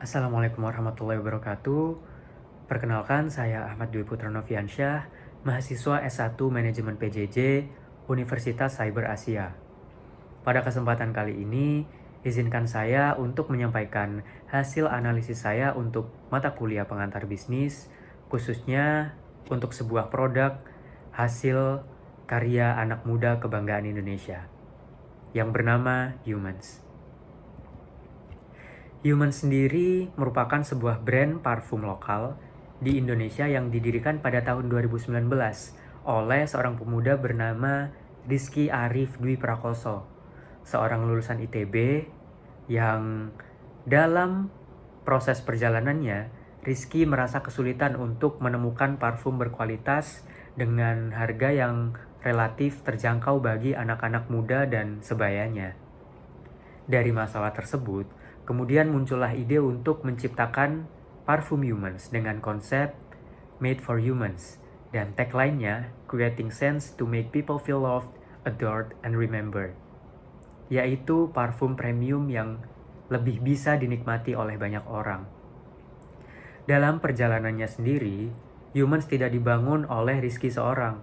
Assalamualaikum warahmatullahi wabarakatuh. Perkenalkan, saya Ahmad Dwi Putra Noviansyah, mahasiswa S1 Manajemen PJJ, Universitas Cyber Asia. Pada kesempatan kali ini, izinkan saya untuk menyampaikan hasil analisis saya untuk mata kuliah pengantar bisnis, khususnya untuk sebuah produk hasil karya anak muda kebanggaan Indonesia, yang bernama Humans. Humans sendiri merupakan sebuah brand parfum lokal di Indonesia yang didirikan pada tahun 2019 oleh seorang pemuda bernama Rizky Arif Dwi Prakoso, seorang lulusan ITB yang dalam proses perjalanannya, Rizky merasa kesulitan untuk menemukan parfum berkualitas dengan harga yang relatif terjangkau bagi anak-anak muda dan sebayanya. Dari masalah tersebut, kemudian muncullah ide untuk menciptakan parfum Humans dengan konsep Made for Humans dan tagline-nya Creating Sense to Make People Feel Loved, Adored, and Remembered, yaitu parfum premium yang lebih bisa dinikmati oleh banyak orang. Dalam perjalanannya sendiri, Humans tidak dibangun oleh Rizky seorang.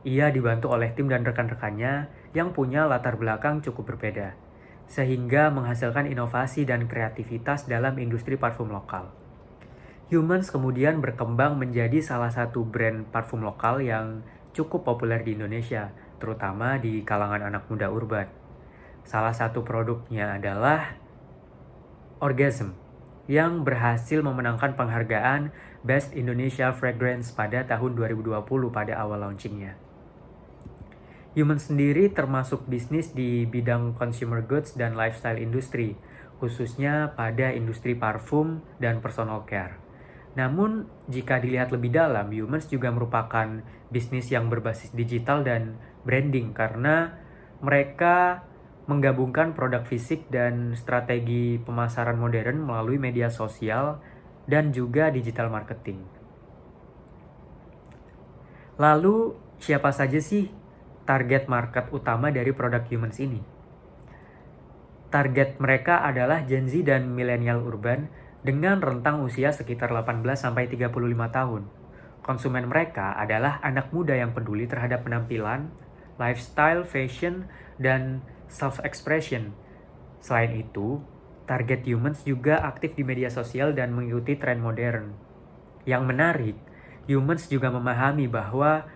Ia dibantu oleh tim dan rekan-rekannya yang punya latar belakang cukup berbeda, sehingga menghasilkan inovasi dan kreativitas dalam industri parfum lokal. Humans kemudian berkembang menjadi salah satu brand parfum lokal yang cukup populer di Indonesia, terutama di kalangan anak muda urban. Salah satu produknya adalah Orgasm, yang berhasil memenangkan penghargaan Best Indonesia Fragrance pada tahun 2020 pada awal launchingnya. Humans sendiri termasuk bisnis di bidang consumer goods dan lifestyle industry, khususnya pada industri parfum dan personal care. Namun, jika dilihat lebih dalam, Humans juga merupakan bisnis yang berbasis digital dan branding karena mereka menggabungkan produk fisik dan strategi pemasaran modern melalui media sosial dan juga digital marketing. Lalu, siapa saja sih target market utama dari produk Humans ini? Target mereka adalah Gen Z dan milenial urban dengan rentang usia sekitar 18-35 tahun. Konsumen mereka adalah anak muda yang peduli terhadap penampilan, lifestyle, fashion, dan self-expression. Selain itu, target Humans juga aktif di media sosial dan mengikuti tren modern. Yang menarik, Humans juga memahami bahwa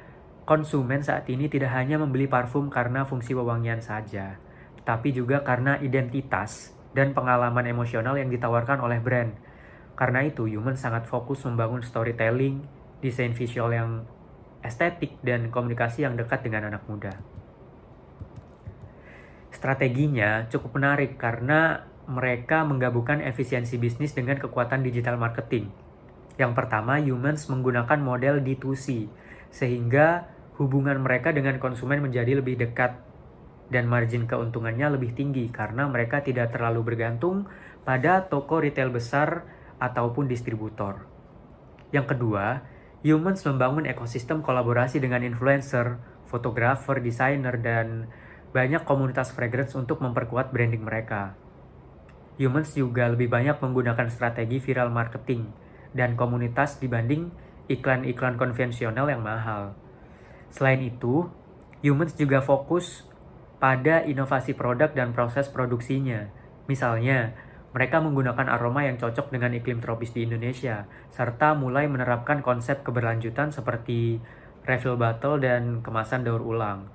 konsumen saat ini tidak hanya membeli parfum karena fungsi wewangian saja, tapi juga karena identitas dan pengalaman emosional yang ditawarkan oleh brand. Karena itu, Humans sangat fokus membangun storytelling, desain visual yang estetik, dan komunikasi yang dekat dengan anak muda. Strateginya cukup menarik karena mereka menggabungkan efisiensi bisnis dengan kekuatan digital marketing. Yang pertama, Humans menggunakan model D2C, sehingga hubungan mereka dengan konsumen menjadi lebih dekat dan margin keuntungannya lebih tinggi karena mereka tidak terlalu bergantung pada toko retail besar ataupun distributor. Yang kedua, Humans membangun ekosistem kolaborasi dengan influencer, fotografer, desainer, dan banyak komunitas fragrance untuk memperkuat branding mereka. Humans juga lebih banyak menggunakan strategi viral marketing dan komunitas dibanding iklan-iklan konvensional yang mahal. Selain itu, Humans juga fokus pada inovasi produk dan proses produksinya. Misalnya, mereka menggunakan aroma yang cocok dengan iklim tropis di Indonesia, serta mulai menerapkan konsep keberlanjutan seperti refill bottle dan kemasan daur ulang.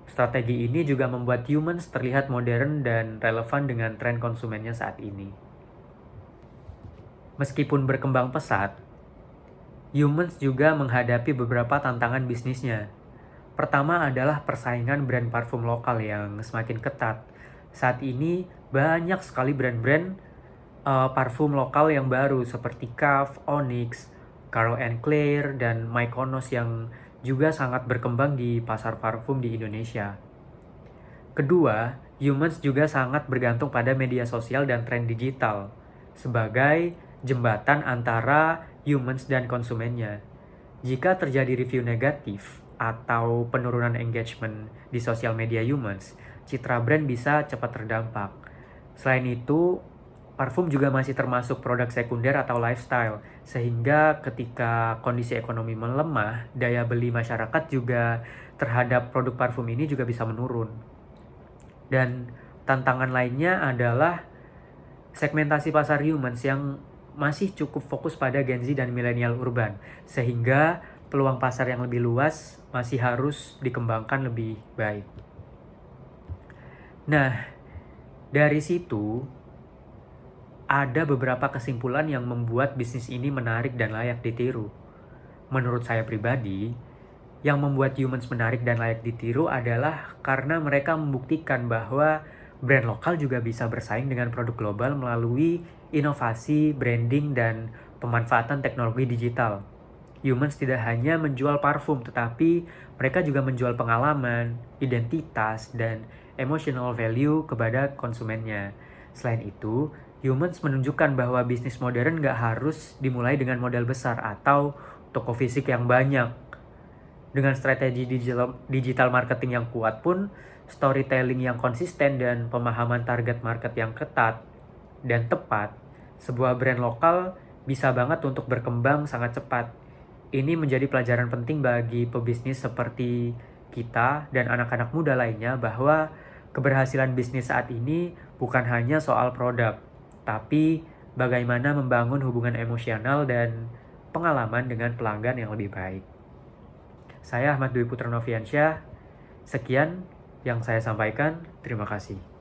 Strategi ini juga membuat Humans terlihat modern dan relevan dengan tren konsumennya saat ini. Meskipun berkembang pesat, Humans juga menghadapi beberapa tantangan bisnisnya. Pertama adalah persaingan brand parfum lokal yang semakin ketat. Saat ini banyak sekali brand-brand parfum lokal yang baru seperti Cave, Onyx, Carl Claire, dan Mykonos yang juga sangat berkembang di pasar parfum di Indonesia. Kedua, Humans juga sangat bergantung pada media sosial dan tren digital sebagai jembatan antara Humans dan konsumennya. Jika terjadi review negatif atau penurunan engagement di sosial media Humans, citra brand bisa cepat terdampak. Selain itu, parfum juga masih termasuk produk sekunder atau lifestyle, sehingga ketika kondisi ekonomi melemah, daya beli masyarakat juga terhadap produk parfum ini juga bisa menurun. Dan tantangan lainnya adalah segmentasi pasar humans yang masih cukup fokus pada Gen Z dan milenial urban, sehingga peluang pasar yang lebih luas masih harus dikembangkan lebih baik. Nah, dari situ ada beberapa kesimpulan yang membuat bisnis ini menarik dan layak ditiru. Menurut saya pribadi, yang membuat humans menarik dan layak ditiru adalah karena mereka membuktikan bahwa brand lokal juga bisa bersaing dengan produk global melalui inovasi, branding, dan pemanfaatan teknologi digital. Humans tidak hanya menjual parfum, tetapi mereka juga menjual pengalaman, identitas, dan emotional value kepada konsumennya. Selain itu, humans menunjukkan bahwa bisnis modern nggak harus dimulai dengan modal besar atau toko fisik yang banyak. Dengan strategi digital marketing yang kuat pun, storytelling yang konsisten dan pemahaman target market yang ketat dan tepat, sebuah brand lokal bisa banget untuk berkembang sangat cepat. Ini menjadi pelajaran penting bagi pebisnis seperti kita dan anak-anak muda lainnya bahwa keberhasilan bisnis saat ini bukan hanya soal produk, tapi bagaimana membangun hubungan emosional dan pengalaman dengan pelanggan yang lebih baik. Saya Ahmad Dwi Putra Noviansyah, sekian yang saya sampaikan, terima kasih.